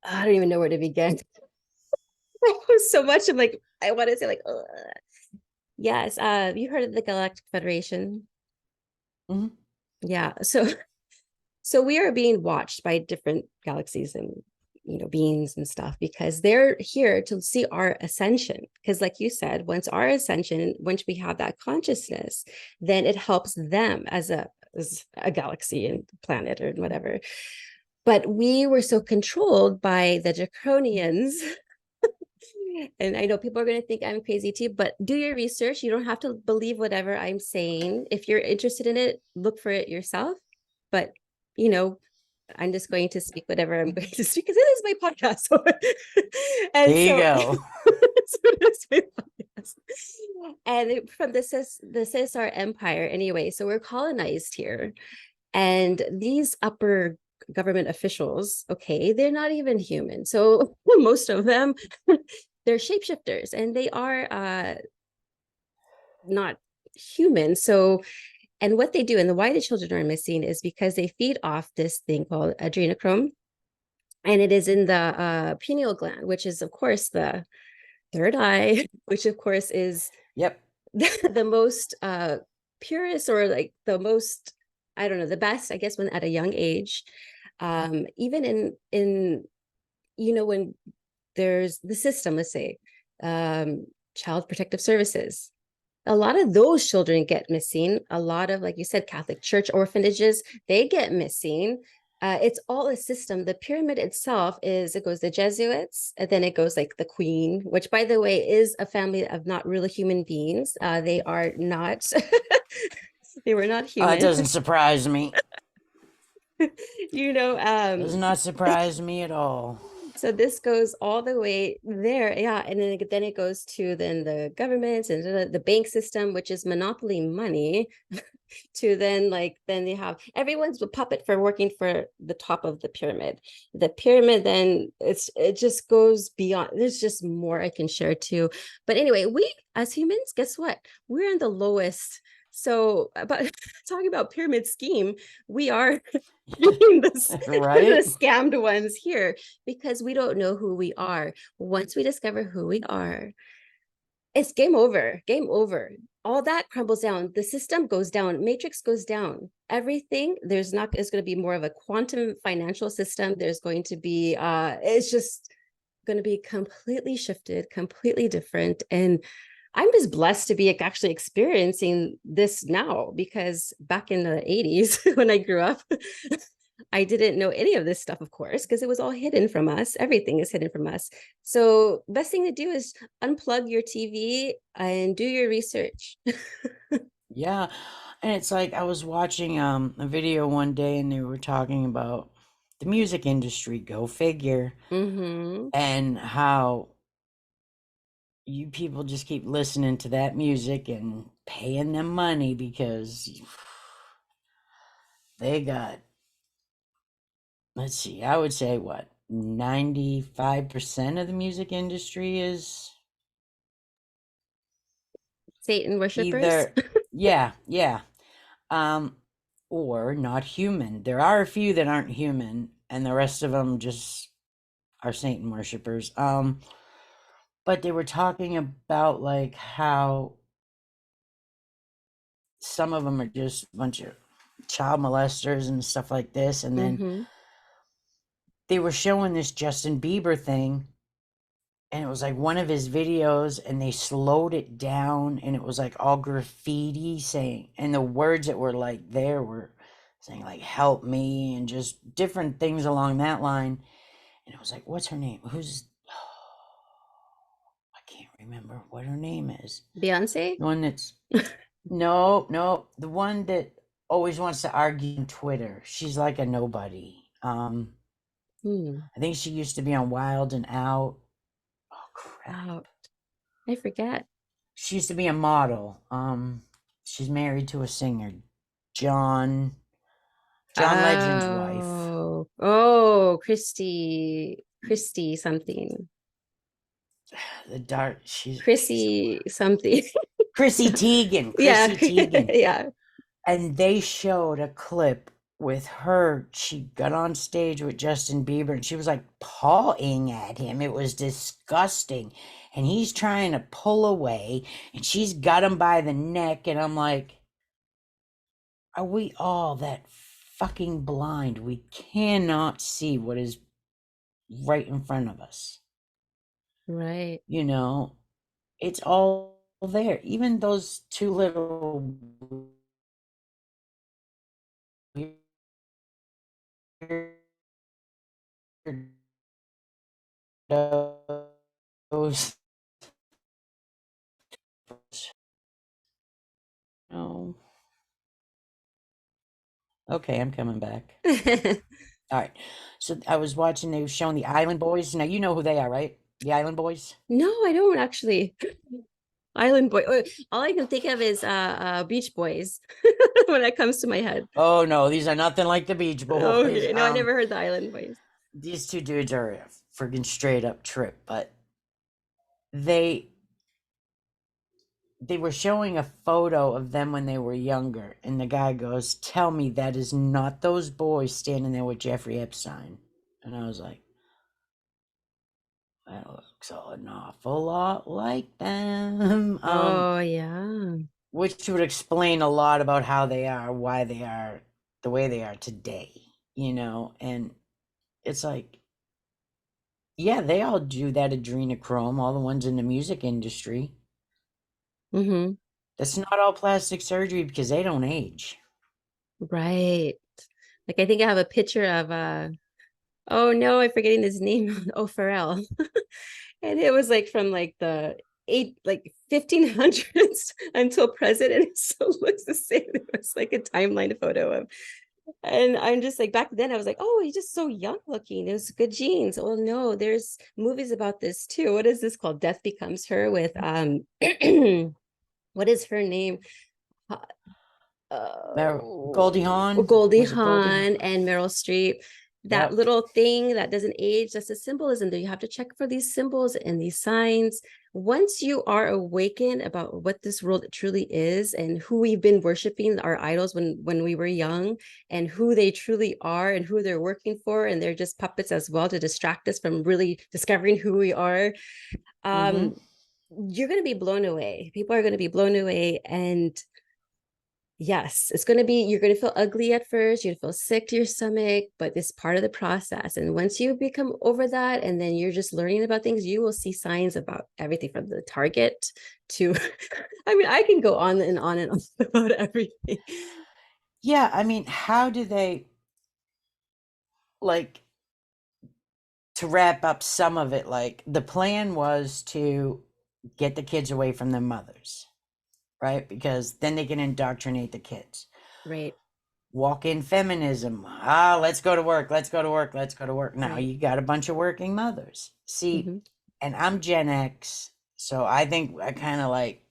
I don't even know where to begin. So much. I'm like, I want to say like, ugh. Yes. You heard of the Galactic Federation? Mhm. Yeah. So we are being watched by different galaxies and beings and stuff because they're here to see our ascension. Because like you said, once our ascension, once we have that consciousness, then it helps them as a galaxy and planet or whatever. But we were so controlled by the draconians. And I know people are going to think I'm crazy too, but do your research. You don't have to believe whatever I'm saying. If you're interested in it, look for it yourself. But, you know, I'm just going to speak whatever I'm going to speak because it is my podcast. So, and There you so, go. so it is my podcast. And from the CSR empire anyway. So we're colonized here. And these upper government officials, okay, they're not even human. So most of them, they're shapeshifters and they are not human. So, and what they do and why the children are missing is because they feed off this thing called adrenochrome. And it is in the pineal gland, which is, of course, the third eye, which, of course, is Yep. the most purest or like the most, I don't know, the best, I guess, when at a young age. Even in when there's the system, let's say, child protective services. a lot of those children get missing. A lot of, like you said, Catholic Church orphanages, they get missing. It's all a system. The pyramid itself is, it goes the Jesuits, and then it goes like the Queen, which, by the way, is a family of not really human beings. They are not, they were not It human. doesn't surprise me. you know, Does not surprise me at all. so this goes all the way there, yeah, and then it goes to then the governments and the bank system, which is monopoly money, to then like then they have everyone's a puppet for working for the top of the pyramid. The pyramid then it just goes beyond. There's just more I can share too. But anyway, we as humans, guess what? We're in the lowest. So about talking about pyramid scheme, we are Right? the scammed ones here because we don't know who we are. Once we discover who we are, it's game over, game over. All that crumbles down. The system goes down, matrix goes down. Everything, there's not, it's going to be more of a quantum financial system. There's going to be, it's just going to be completely shifted, completely different. And I'm just blessed to be actually experiencing this now, because back in the 80s when I grew up, I didn't know any of this stuff, of course, because it was all hidden from us. Everything is hidden from us. So best thing to do is unplug your TV and do your research. Yeah. And it's like I was watching a video one day and they were talking about the music industry, go figure, Mm-hmm. and how you people just keep listening to that music and paying them money because they got, let's see, I would say what, 95% of the music industry is Satan worshippers. either, yeah, um, or not human. There are a few that aren't human, and the rest of them just are Satan worshippers. But they were talking about like how some of them are just a bunch of child molesters and stuff like this, and then Mm-hmm. they were showing this Justin Bieber thing, and it was like one of his videos, and they slowed it down, and it was like all graffiti saying, and the words that were like there were saying like "help me" and just different things along that line. And it was like, what's her name? Who's I can't remember what her name is. Beyonce. The one that's no, the one that always wants to argue on Twitter. She's like a nobody. Hmm. I think she used to be on Wild and Out. Oh crap. Wow. I forget. She used to be a model. She's married to a singer, John Legend's wife. Oh, Christy something. The dark. She's a Chrissy something. Chrissy Teigen. Yeah. Chrissy Teigen. Yeah. And they showed a clip with her. She got on stage with Justin Bieber and she was like pawing at him. It was disgusting. And he's trying to pull away and she's got him by the neck. And I'm like, are we all that fucking blind? We cannot see what is right in front of us. Right. You know, it's all there. Even those two little weirdos. Oh, okay, I'm coming back. All right. So I was watching, they were showing the Island Boys. Now, you know who they are, right? The Island Boys? No, I don't actually. Island Boy. All I can think of is Beach Boys when it comes to my head. Oh, no, these are nothing like the Beach Boys. Okay. No, I never heard the Island Boys. These two dudes are a friggin' straight up trip, but they they were showing a photo of them when they were younger, and the guy goes, "Tell me that is not those boys standing there with Jeffrey Epstein." And I was like, that looks an awful lot like them. Oh, yeah. Which would explain a lot about how they are, why they are the way they are today, you know? And it's like, yeah, they all do that adrenochrome, all the ones in the music industry. Mm-hmm. That's not all plastic surgery because they don't age. Right. Like I think I have a picture of oh no, I'm forgetting his name. Oh, Pharrell. And it was like from like the 1500s until present, and it still looks the same. It was like a timeline photo of, and I'm just like, back then I was like, oh, he's just so young looking. It was good genes. Oh no, there's movies about this too. What is this called? Death Becomes Her with what is her name? Goldie Hawn, Goldie was it Goldie Hawn? Hawn and Meryl Streep. That Yep. little thing that doesn't age, that's a symbolism that you have to check for these symbols and these signs. Once you are awakened about what this world truly is and who we've been worshiping, our idols when we were young, and who they truly are and who they're working for, and they're just puppets as well to distract us from really discovering who we are. Mm-hmm. Um, you're going to be blown away. People are going to be blown away, and yes, it's going to be, you're going to feel ugly at first. You're going to feel sick to your stomach, but it's part of the process. And once you become over that, and then you're just learning about things, you will see signs about everything from the target to, I mean, I can go on and on and on about everything. Yeah, I mean, how do they, like, to wrap up some of it, like the plan was to get the kids away from their mothers, right? Because then they can indoctrinate the kids. Right, Walk in feminism. Ah, let's go to work. Let's go to work. Let's go to work. Now right. you got a bunch of working mothers. See, Mm-hmm. and I'm Gen X, so I think I kind of like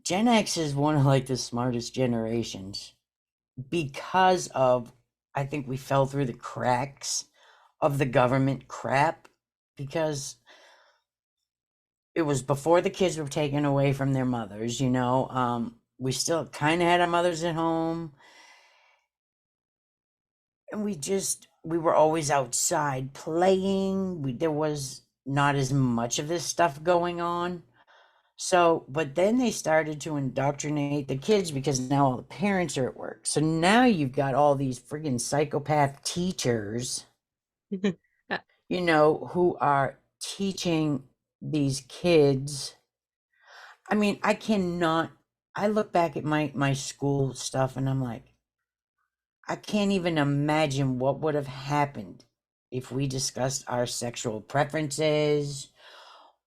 Gen X is one of like the smartest generations because of, I think we fell through the cracks of the government crap because it was before the kids were taken away from their mothers, you know. We still kind of had our mothers at home, and we were always outside playing. There was not as much of this stuff going on. So, but then they started to indoctrinate the kids because now all the parents are at work. So now you've got all these friggin' psychopath teachers, you know, who are teaching these kids. I mean, I cannot, I look back at my school stuff and I'm like, I can't even imagine what would have happened if we discussed our sexual preferences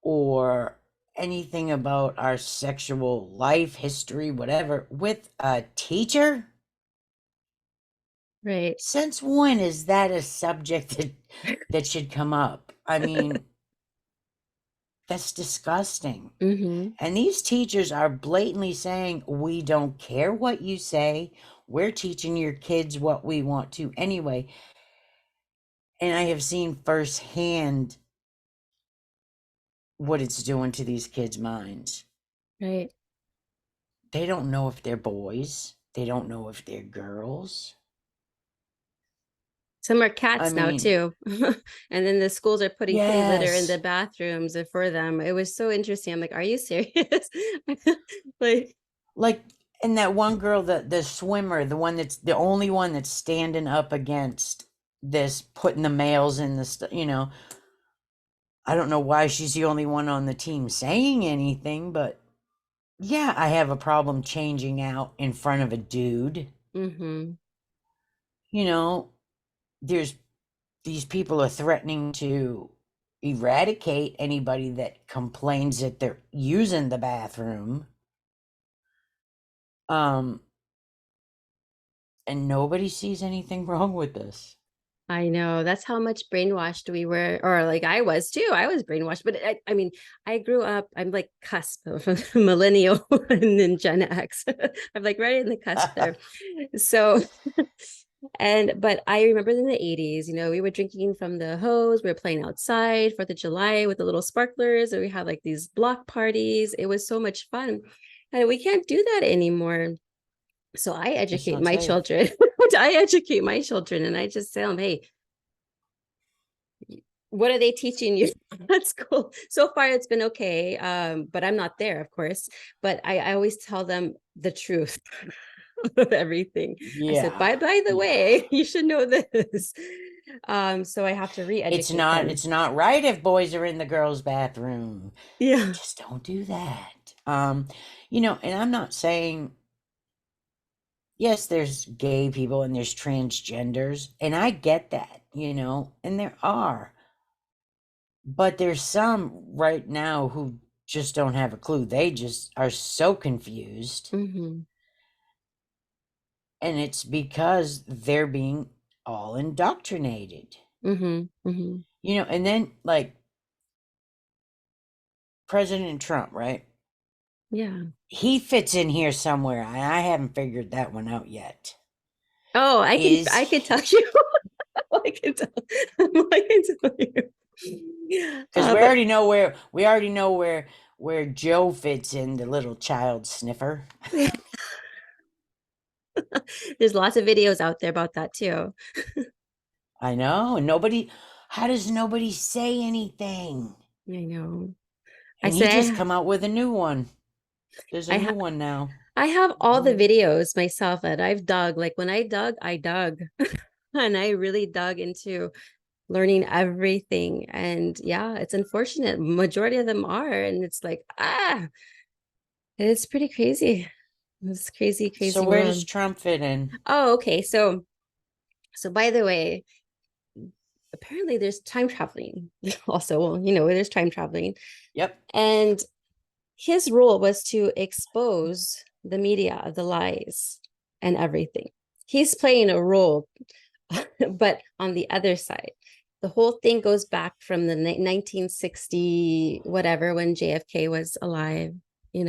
or anything about our sexual life history, whatever, with a teacher. Right. Since when is that a subject that should come up? I mean, that's disgusting. Mm-hmm. And these teachers are blatantly saying, we don't care what you say. We're teaching your kids what we want to anyway. And I have seen firsthand what it's doing to these kids' minds. Right. They don't know if they're boys, they don't know if they're girls. Some are I cats now mean, too. And then the schools are putting kitty litter in the yes. bathrooms for them. It was so interesting. I'm like, are you serious? Like, Like, and that one girl, the swimmer, the one that's the only one that's standing up against this, putting the males in the you know, I don't know why she's the only one on the team saying anything, but yeah, I have a problem changing out in front of a dude. mm-hmm. You know, there's these people are threatening to eradicate anybody that complains that they're using the bathroom. Um, and nobody sees anything wrong with this. I know that's how much brainwashed we were, or like I was too. I was brainwashed, but I mean, I grew up, I'm like cusp of millennial and then Gen X. I'm like right in the cusp there. So, but I remember in the 80s, we were drinking from the hose, we were playing outside 4th of July with the little sparklers, and we had like these block parties. It was so much fun. And we can't do that anymore. So I It's educate not my safe. children. I educate my children and I just tell them, hey, what are they teaching you at school? So far, it's been okay. But I'm not there, of course. But I always tell them the truth of everything. I said, Yeah. by the Yeah. way, you should know this. So I have to It's re-educate not them. it's not right if boys are in the girls' bathroom. Yeah. Just don't do that. Um, you know, and I'm not saying, yes, there's gay people and there's transgenders, and I get that, you know, and there are. But there's some right now who just don't have a clue. They just are so confused. Mm-hmm. And it's because they're being all indoctrinated. Mm-hmm. Mm-hmm. You know, and then like President Trump, right? Yeah. He fits in here somewhere, and I haven't figured that one out yet. Oh, Is I can tell you. I can tell, I can tell you. because But we already know where Joe fits in, the little child sniffer. there's lots of videos out there about that too. I know, and how does nobody say anything? I know. I And he just say come out with a new one. There's a I new ha one now. I have all the Mhm. videos myself that I've dug. Like when I dug, and I really dug into learning everything. And yeah, it's unfortunate. Majority of them are, and it's like it's pretty crazy. It's crazy, So crazy where does world. Trump fit in? Oh, okay. So by the way, apparently there's time traveling also. Well, there's time traveling. Yep. And his role was to expose the media of the lies and everything. He's playing a role, but on the other side, the whole thing goes back from the 1960 whatever when JFK was alive, and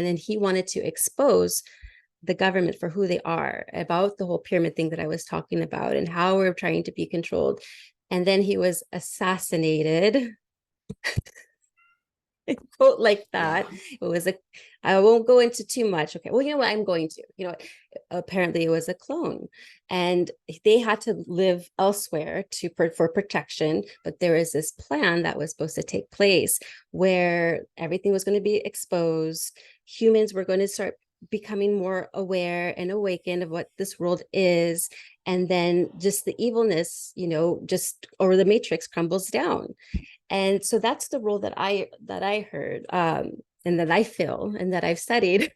then he wanted to expose the government for who they are, about the whole pyramid thing that I was talking about and how we're trying to be controlled. And then he was assassinated, quote like that. Yeah. It was I won't go into too much. Okay. Well, you know what? I'm going to. Apparently it was a clone, and they had to live elsewhere for protection. But there was this plan that was supposed to take place where everything was going to be exposed. Humans were going to start becoming more aware and awakened of what this world is, and then just the evilness, just or the matrix crumbles down. And so that's the role that I heard, and that I feel and that I've studied.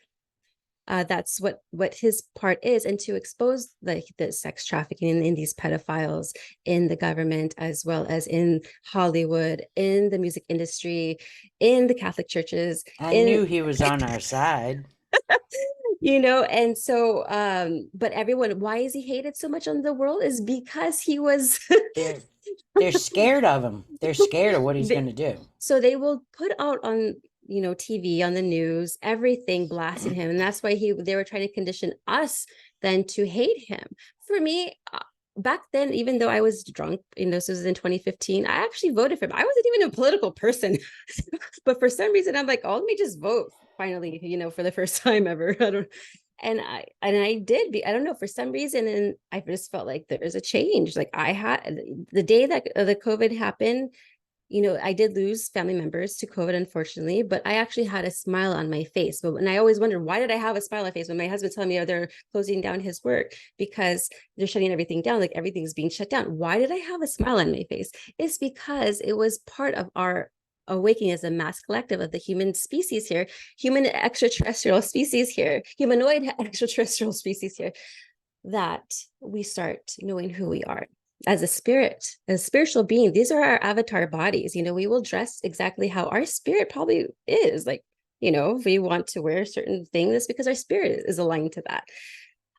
That's what his part is, and to expose the sex trafficking in these pedophiles in the government, as well as in Hollywood, in the music industry, in the Catholic churches, I in knew he was on our side. and so but everyone, why is he hated so much on the world, is because he was They're they're scared of him. They're scared of what he's they, going to do. so they will put out on TV, on the news, everything blasting him, and that's why they were trying to condition us then to hate him. For me, back then, even though I was drunk, this was in 2015, I actually voted for him. I wasn't even a political person, but for some reason I'm like, oh, let me just vote finally, for the first time ever. I don't and I did I don't know, for some reason, and I just felt like there's a change. Like I had the day that the COVID happened, I did lose family members to COVID, unfortunately, but I actually had a smile on my face. But when I always wondered, why did I have a smile on my face when my husband telling me, oh, they're closing down his work because they're shutting everything down, like everything's being shut down. Why did I have a smile on my face? It's because it was part of our awakening as a mass collective of the human species here, human extraterrestrial species here, humanoid extraterrestrial species here, that we start knowing who we are as a spirit, as a spiritual being. These are our avatar bodies. We will dress exactly how our spirit probably is. Like, if we want to wear certain things, it's because our spirit is aligned to that.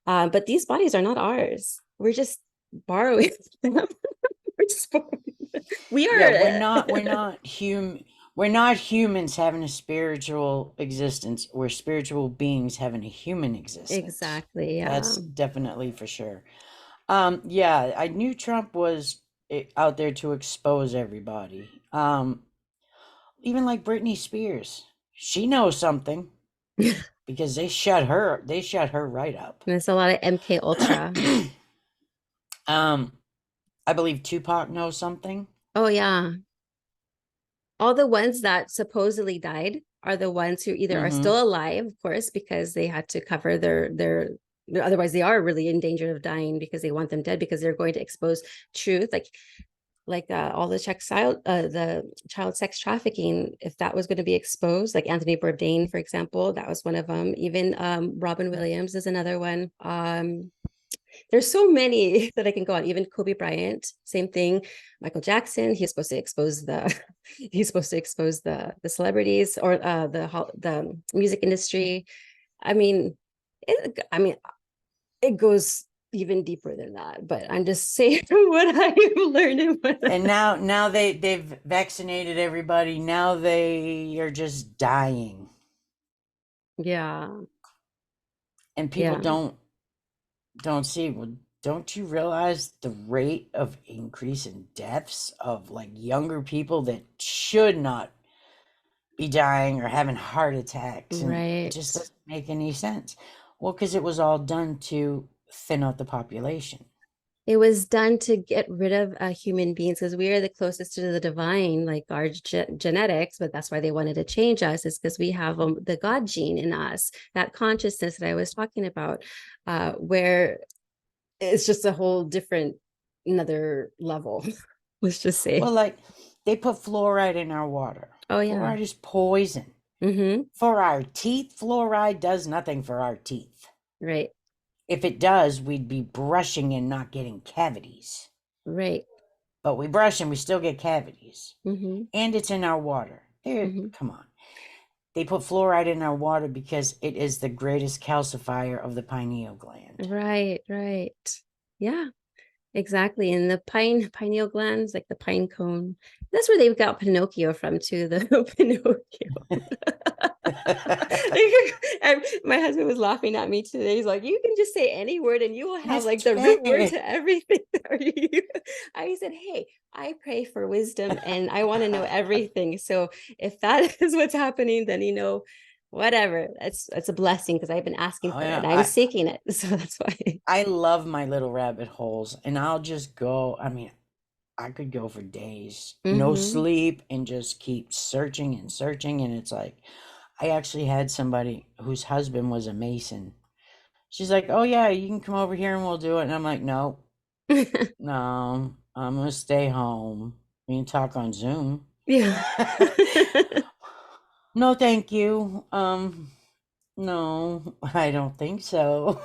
But these bodies are not ours. We're just borrowing them. We're just borrowing. We Yeah, are. we're not humans having a spiritual existence. We're spiritual beings having a human existence. Exactly. Yeah. That's definitely for sure. Yeah, I knew Trump was out there to expose everybody. Even like Britney Spears. She knows something because they shut her right up. There's a lot of MK Ultra. um I believe Tupac knows something. Oh yeah. All the ones that supposedly died are the ones who either are Mm-hmm. still alive, of course, because they had to cover their otherwise they are really in danger of dying, because they want them dead, because they're going to expose truth. Like like all the child sex trafficking, if that was going to be exposed, like Anthony Bourdain, for example, that was one of them. Even Robin Williams is another one. There's so many that I can go on. Even Kobe Bryant, same thing. Michael Jackson, he's supposed to expose the he's supposed to expose the celebrities or the music industry. I mean, I mean, it goes even deeper than that. But I'm just saying what I've learned and what And now they've vaccinated everybody. Now they are just dying. yeah, And people yeah, don't see. Well, don't you realize the rate of increase in deaths of like younger people that should not be dying or having heart attacks? And it right. just doesn't make any sense. Well, because it was all done to thin out the population. It was done to get rid of human beings because we are the closest to the divine, like our genetics. But that's why they wanted to change us, is because we have the God gene in us, that consciousness that I was talking about, where it's just a whole different, another level. Let's just say. Well, like they put fluoride in our water. Oh yeah. Fluoride is poison. Mm-hmm. For our teeth, fluoride does nothing for our teeth. Right. If it does, we'd be brushing and not getting cavities. Right. But we brush and we still get cavities. Mm-hmm. And it's in our water. There, Mm-hmm. come on. They put fluoride in our water because it is the greatest calcifier of the pineal gland. Right. Right. Yeah. Exactly. And the pineal glands, like the pine cone, that's where they've got Pinocchio from too, the Pinocchio. And my husband was laughing at me today. He's like, you can just say any word and you will have like That's the root word fair. to everything. I said, hey, I pray for wisdom and I want to know everything. So if that is what's happening, then whatever. That's a blessing because I've been asking Oh for it yeah, and I'm seeking it. So that's why. I love my little rabbit holes, and I'll just go. I mean, I could go for days, no Mm-hmm. sleep, and just keep searching and searching. And it's like, I actually had somebody whose husband was a mason. She's like, "Oh yeah, you can come over here and we'll do it." And I'm like, "No, no, I'm gonna stay home. We can talk on Zoom." Yeah. No, thank you. No, I don't think so.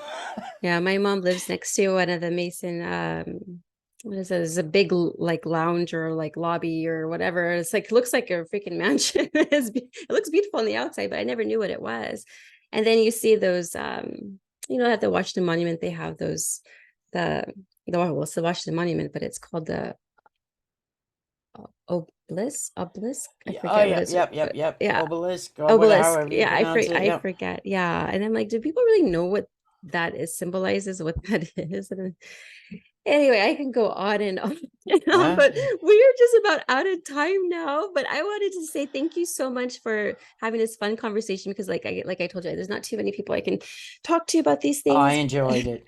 Yeah, my mom lives next to one of the Mason what is it? It's a big like lounge or like lobby or whatever. It's like looks like a freaking mansion. It looks beautiful on the outside, but I never knew what it was. And then you see those at the Washington Monument, they have those the well, it's the Washington Monument, but it's called the obelisk. I Yeah, oh forget what yeah, it's yep. yeah, Obelisk, or whatever, obelisk. however you Yeah, pronounce it. I Yep. forget. Yeah, and I'm like, do people really know what that is symbolizes? What that is? And anyway, I can go on and on and on, Huh? but we are just about out of time now. But I wanted to say thank you so much for having this fun conversation because, like I told you, there's not too many people I can talk to about these Oh, I things. enjoyed it.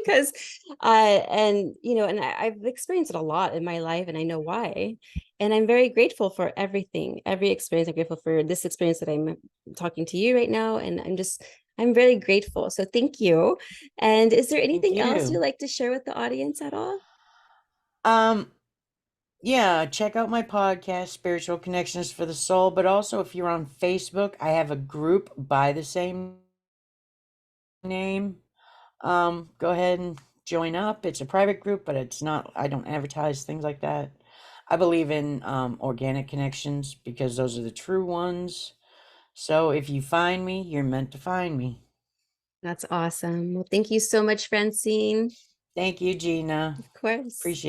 Because and and I've experienced it a lot in my life and I know why, and I'm very grateful for every experience. I'm grateful for this experience that I'm talking to you right now, and I'm very grateful, so thank you. And is there Thank anything else you'd you. like to share with the audience at all? Um, yeah, check out my podcast, Spiritual Connections for the Soul. But also, if you're on Facebook, I have a group by the same name. Go ahead and join up. It's a private group, but it's not, I don't advertise things like that. I believe in organic connections because those are the true ones. So if you find me, you're meant to find me. That's awesome. Well, thank you so much, Francine. Thank you, Gina. Of course. Appreciate